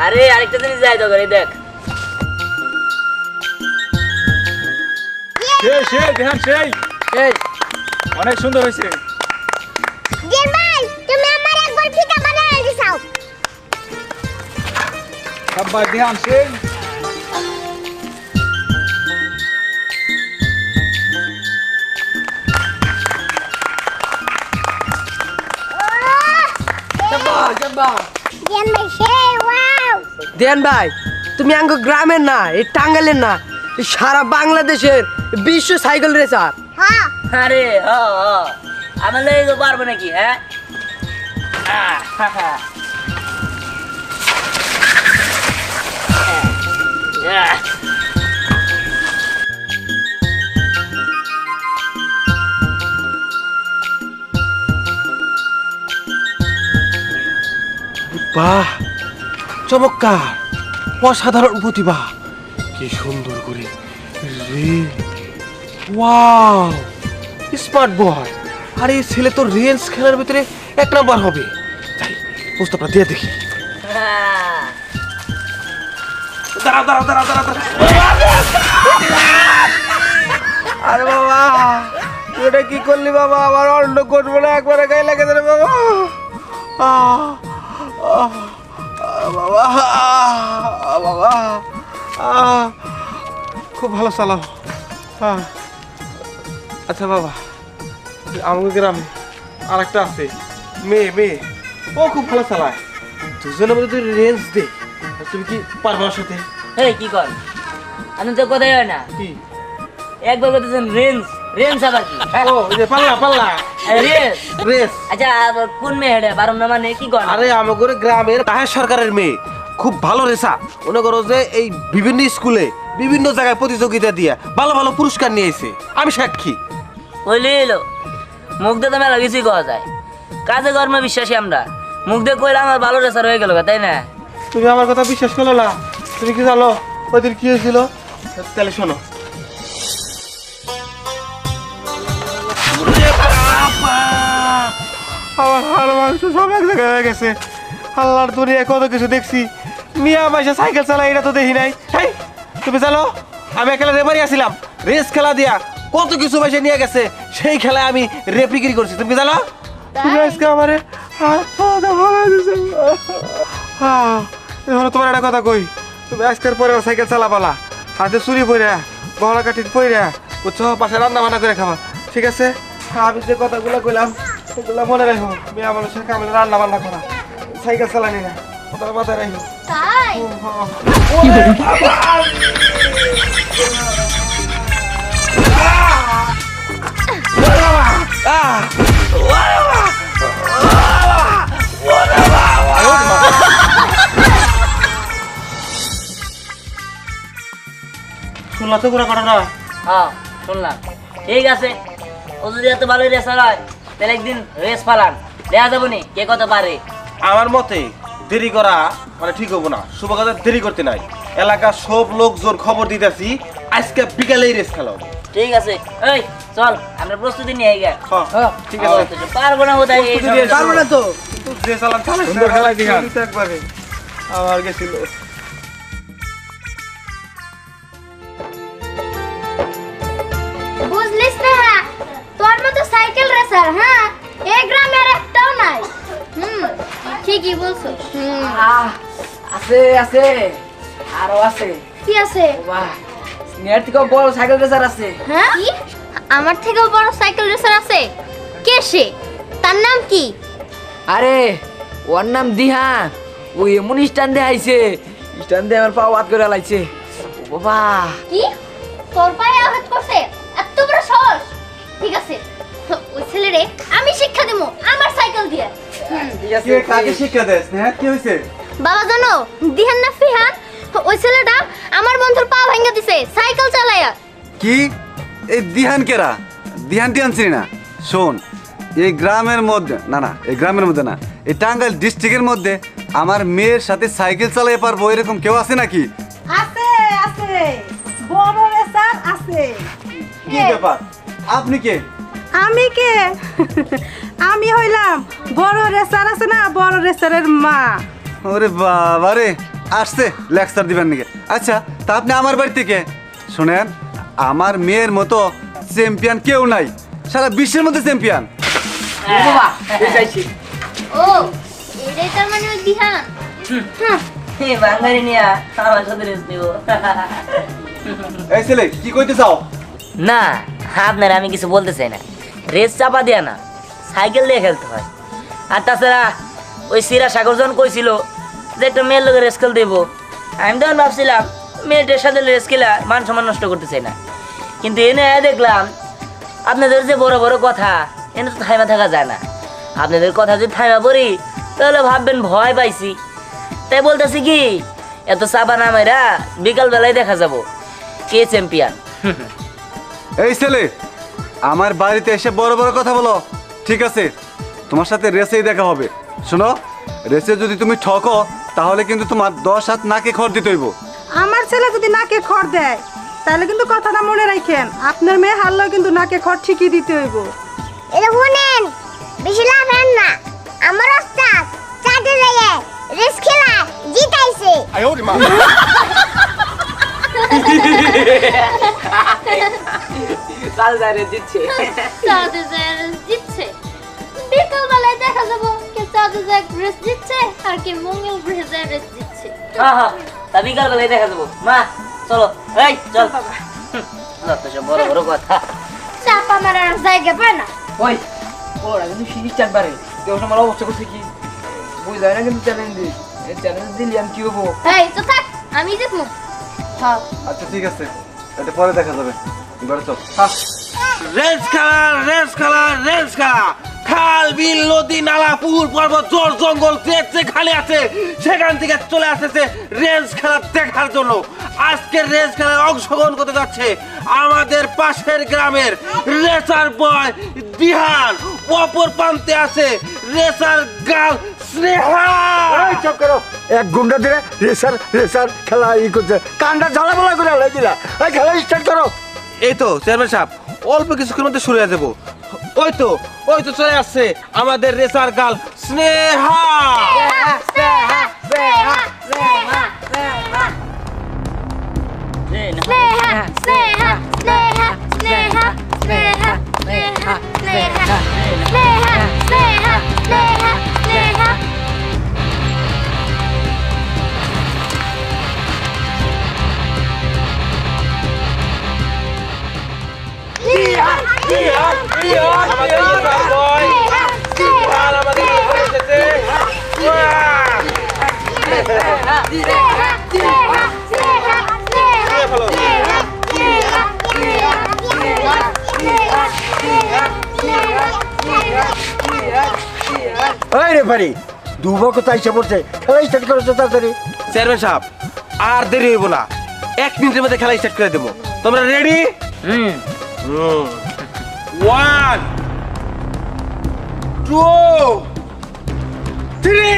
আরে আরেকটা জিনিস যাই তো করে দেখ। সেই ধ্যান সেই অনেক সুন্দর হয়েছে। ভাই তুমি আমার একবার ফিতা বানায় দিছাও। সবাই ধ্যান সেই। জ্ঞান ভাই সেই ওয়াও। দেন ভাই তুমি আঙ্গ গ্রামের না এই টাঙ্গাইলের না এই সারা বাংলাদেশের বিশ্ব সাইকেল রেসার। হ্যাঁ আরে আমার লেগে পারবো নাকি? হ্যাঁ বাহ, চমৎকার, অসাধারণ প্রতিভা, কি সুন্দর করে রে, ওয়াও, স্মার্ট বয়। আর এই ছেলে তো রেঞ্জ খেলার ভিতরে 1 নাম্বার হবে। তাই প্রস্তাবটা দিয়ে দেখি। দাঁড়াও দাঁড়াও দাঁড়াও দাঁড়াও দাঁড়াও। আরে বাবা, তুই এটা কি করলি বাবা? আমার অন্য করবো না, একবারে গায়ে লাগে রে বাবা। বাবা বাবা, খুব ভালো চালাও। আচ্ছা বাবা, আমাদের গ্রামে আর একটা আছে মেয়ে মেয়ে, ও খুব ভালো চালায়। দুজনের মধ্যে তুই রেঞ্জ দে, তুমি কি পারবে ওর সাথে? এই কি কর? আমি তো কোথায় হয় না কি একবার বলতেছেন রেঞ্জ রেঞ্জ আবার কি? ও এই যে পাল্লা পাল্লা রেস রেস। আচ্ছা আবার কোন মেয়ে এটা বারো না মানে কি কর? আরে আমাদের গ্রামের বাহের সরকারের মেয়ে, খুব ভালো রেসা। মনে করো যে এই বিভিন্ন স্কুলে বিভিন্ন জায়গায় প্রতিযোগিতা দিয়ে ভালো ভালো পুরস্কার নিয়ে এসে, আমি সাক্ষী। বলি এলো মুখ দিয়ে তো মেলা কিছুই কওয়া যায়, কাজে কর্মে বিশ্বাসী আমরা। মুখ দিয়ে কইলে আমার ভালো রেসার হয়ে গেল তাই না? তুমি আমার কথা বিশ্বাস করলো না? তুমি কি জানো ওই দিন কি হয়েছিল? তাহলে শোনো। আমার হাড় মাংস সব এক জায়গায় হয়ে গেছে। আল্লাহর দুনিয়া কত কিছু দেখছি, মিয়া মাসে সাইকেল চালাই এটা তো দেখি নাই। এই তুমি জানো আমি এক খেলা রেফারি আসছিলাম, রেস খেলা দিয়া কত কিছু পয়সা নিয়ে গেছে, সেই খেলায় আমি রেফারি করছি। তুমি কি জানো? তুমি আজকে আমারে তোমার একটা কথা কই, তুমি আজকের পরে সাইকেল চালাবালা, হাতে চুরি পরে গহনা কাঠি পরে বুঝছো, পাশে রান্না বান্না করে খাবা, ঠিক আছে? আমি যে কথাগুলো কইলাম সেগুলো মনে রাখো। মেয়ে মানুষের কামে রান্না বান্না করা, সাইকেল চালানি না, কথা মাথায় রাখো। তাই শুনলা তো পুরো ঘটনা? হ্যাঁ শুনলাম। ঠিক আছে, ও যদি এত ভালোই রেসার হয় তাহলে একদিন রেস পালান, দেখা যাবো নি কে কত পারে। আমার মতে দেরি করা মানে ঠিক হবো না, শুভ কাজে দেরি করতে নাই। এলাকার সব লোকজন খবর দিতেছি আজকে বিকালেই রেস খেলা হবে। ঠিক আছে, এই চল আমরা প্রস্তুতি নিয়ে আই গে। ঠিক আছে, পারবো না বোধ হয় এই সব। পারবো না তো। কিন্তু যে চালান চালান সুন্দর খেলাই দিঘান। একবারে আমার গেছিল। বুঝলিস না, তোর মতো সাইকেল রেসার হ্যাঁ এই গ্রামে আর একটাও নাই। ঠিকই বলছো। আছে আছে আরো আছে। কি আছে? বাহ, স্নেহার থেকেও বড় সাইকেল রেসার আছে। হ্যাঁ কি? আমার থেকেও বড় সাইকেল রেসার আছে? কে সে? তার নাম কি? আরে ওর নাম দিহান, ওই এমন স্ট্যান্ডে আইছে, স্ট্যান্ডে আমার পা হাত করে লাইছে। ও বাবা, কি তোর পায়ে আঘাত করছে? এত বড় সাহস! ঠিক আছে, ওই ছেলেরে আমি শিক্ষা দেবো আমার সাইকেল দিয়ে। ঠিক আছে। কাকে শিক্ষা দেস? হ্যাঁ কি হয়েছে? বাবা জানো দিহান না ফিহান, ওই ছেলেটা আমার বন্ধুর পা ভেঙে দিছে সাইকেল চালায়া। কি এই দিহান কেরা? দিহান টিহান চিনি না। শোন, এই গ্রামের মধ্যে না না, এই গ্রামের মধ্যে না, এই টাঙ্গাইল ডিস্ট্রিক্টের মধ্যে আমার মেয়ের সাথে সাইকেল চালাতে পারবো এরকম কেউ আছে নাকি? আছে আছে, বড় রেসার আছে। কি ব্যাপার, আপনি কে? আমি কে? আমি হইলাম বড় রেসার আছে না, বড় রেসারের মা। ওরে বাবা রে, আসছে লেকচার দিবেন নাকি? আচ্ছা, তা আপনি আমার বাড়ি থেকে শোনেন, আমার মেয়ের মতো চ্যাম্পিয়ন কেউ নাই, সারা বিশ্বের মধ্যে চ্যাম্পিয়ন। বাবা এই যাইছি ও এটাই তার মানে ওই দিহান। বাঙালি নিয়া আমার সাথে রেস দিব। এই ছেলে কি কইতে চাও? না, আপনারা আমি কিছু বলতে চাই না। রেস চাপা দেয়া না, সাইকেল দিয়ে খেলতে হয়। আর তাছাড়া ওই সিরা সাগর যখন কইছিল যে একটা মেয়ের লোকের রেস খেলতে দেবো, আমি তখন ভাবছিলাম মেয়েটার সাথে রেস খেলা মান সম্মান নষ্ট করতে চাই না। কিন্তু এনে দেখলাম আপনাদের যে বড় বড় কথা, এনে তো থাইমা থাকা যায় না। আপনাদের কথা যদি থাইমা পড়ি তাহলে ভাববেন ভয় পাইছি। তাই বলতেছি কি, এত চাপা না মেয়েরা বিকাল বেলায় দেখা যাব কে চ্যাম্পিয়ন। এই ছেলে, আমার বাড়িতে এসে বড় বড় কথা বলো, ঠিক আছে? তোমার সাথে রেসেই দেখা হবে। শোনো, রেসে যদি তুমি ঠকো তাহলে কিন্তু তোমার 10 হাত নাকে খড় দিতে হইব। আমার ছেলে যদি নাকে খড় দেয় তাহলে কিন্তু কথাটা মনে রাখেন, আপনার মেয়ে হারলেও কিন্তু নাকে খড় ঠিকই দিতে হইব। এটা শুনেন, বেশি লাভ হেন না। আমার ওস্তাদ চাটে যায় রেস খেলা জিতাইছে। কাল যায় রে দিচ্ছে চাঁদে যায় রেস জিতছে। বিকাল বেলায় দেখা যাবো কে চাঁদে যায় রেস জিতছে আর কে মঙ্গল গ্রহে যায় রেস জিতছে। হ্যাঁ হ্যাঁ, তা বিকাল বেলায় দেখা যাবো। মা চলো, এই চল। যত সব বড় বড় কথা। চাপা মারার জায়গা পায় না। ওই ওরা কিন্তু ফিনিশ চাকবারে কেউ আমার অবস্থা করছে কি বুঝ যায় না কিন্তু চ্যালেঞ্জ এই চ্যালেঞ্জ দিলি আমি কি হবো? এই তো থাক, আমি দেখবো। হ্যাঁ আচ্ছা ঠিক আছে, এটা পরে দেখা যাবে। এবারে চল। রেস খেলা, রেস খেলা, রেস খেলা। খাল, বিল, নদী, নালা, পুকুর, পর্বত, জোর জঙ্গল যেখানে আছে সেখান থেকে চলে আসতেছে রেস খেলা দেখার জন্য। আজকের রেস খেলায় অংশগ্রহণ করতে যাচ্ছে আমাদের পাশের গ্রামের রেসার বয় দিহান। অপর প্রান্তে আছে রেসার গার্ল স্নেহা। চুপ করো, এক গুন্ডা ধরে রেসার রেসার খেলা ই করছে, কানটা জ্বালাপলা করে হলাই দিলা। এই খেলা স্টার্ট করো। এই তো চেয়ারম্যান সাহেব, অল্প কিছুক্ষণের মধ্যে শুরু হয়ে যাবো। ওই তো চলে আসছে আমাদের রেসার গার্ল স্নেহা। স্নেহা স্নেহা স্নেহা স্নেহা স্নেহা স্নেহা স্নেহা স্নেহা স্নেহা স্নেহা স্নেহা। আমাদের রেসার বয় দিহান আমাদের এসেছে। এই রে ভারি দুবার কোথায় এসে পড়ছে, খেলা স্টার্ট করেছে তাড়াতাড়ি। চেয়ারম্যান সাহেব, আর দেরি হইব না, 1 মিনিটের মধ্যে খেলা স্টার্ট করে দেবো। তোমরা রেডি? 1 2 3।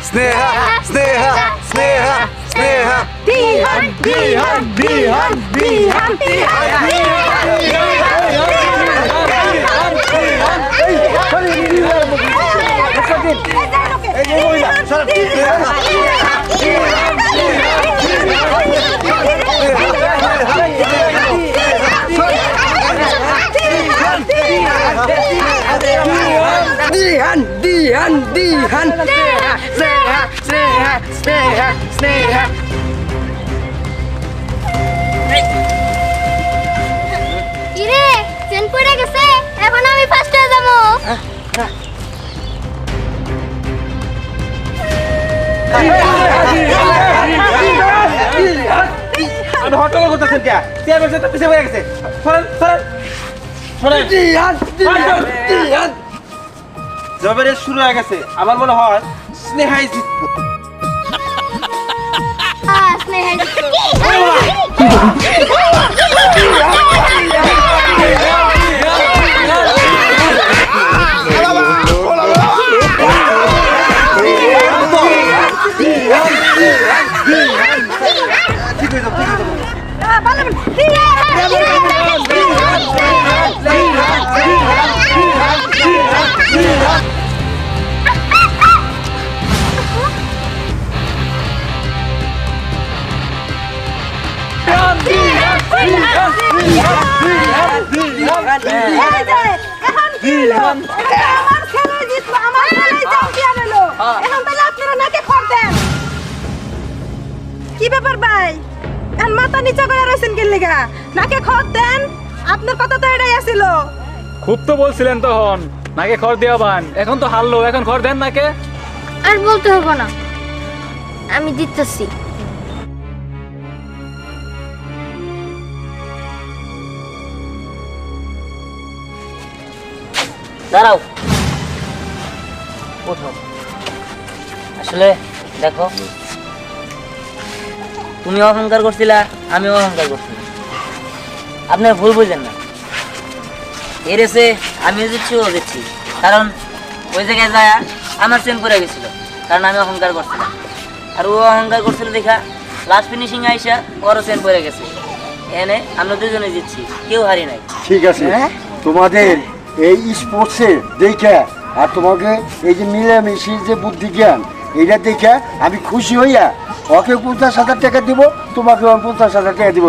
স্নেহা, স্নেহা, স্নেহা, স্নেহা। দিহান দিহান দিহান দিহান দিহান দিহান দিহান স্নেহা স্নেহা স্নেহা স্নেহা। কিরে চেন পড়ে গেছে, এখন আমি ফার্স্ট হয়ে যাবো। আমি হট্টগোল করতেছেন কে? চেয়ারম্যান সাহেব তো পিছিয়ে পড়ে গেছে। সরেন সরেন সরেন। দিহান দিহান দিহান। জবের রেস শুরু হয়ে গেছে, আমার মনে হয় স্নেহাই জিতবো। স্নেহা ঠিক হয়ে যাবো, ঠিক হয়ে যাবো। এই যে, এখন কি হলো? এটা আমার ছেলে জিতলো, আমার ছেলেই চ্যাম্পিয়ন হলো। এখন তাহলে আপনারা নাকে খড় দেন। কি ব্যাপার ভাই? এখন মাথা নিচা করে রয়েছেন কি লিগা? নাকে খড় দেন। আপনার কথা তো এটাই আছিল। খুব তো বলছিলেন তখন নাকে খড় দেওয়া বান, এখন তো হারলো, এখন খড় দেন নাকে। আর বলতে হবে না, আমি দিতেছি। দাঁড়াও, ওঠো। আসলে দেখো, তুমি অহংকার করছিলা, আমি অহংকার করছি। আপনি ভুল বুঝলেন না। এর এসে আমিও দিচ্ছি, ও দিচ্ছি, কারণ ওই জায়গায় যায় আমার চেন পড়ে গেছিল, কারণ আমি অহংকার করছিলাম। আর ও অহংকার করছিল দেখা লাস্ট ফিনিশিং আইসা ওরও চেন পড়ে গেছে। এনে আমরা দুজনে জিতছি, কেউ হারি নাই। ঠিক আছে, তোমাদের এই স্পোর্টসে দেখে আর তোমাকে এই যে মিলেমিশির যে বুদ্ধি জ্ঞান এইটা দেখে আমি খুশি হইয়া ওকে 50,000 টাকা দিব, তোমাকে 50,000 টাকা দিব।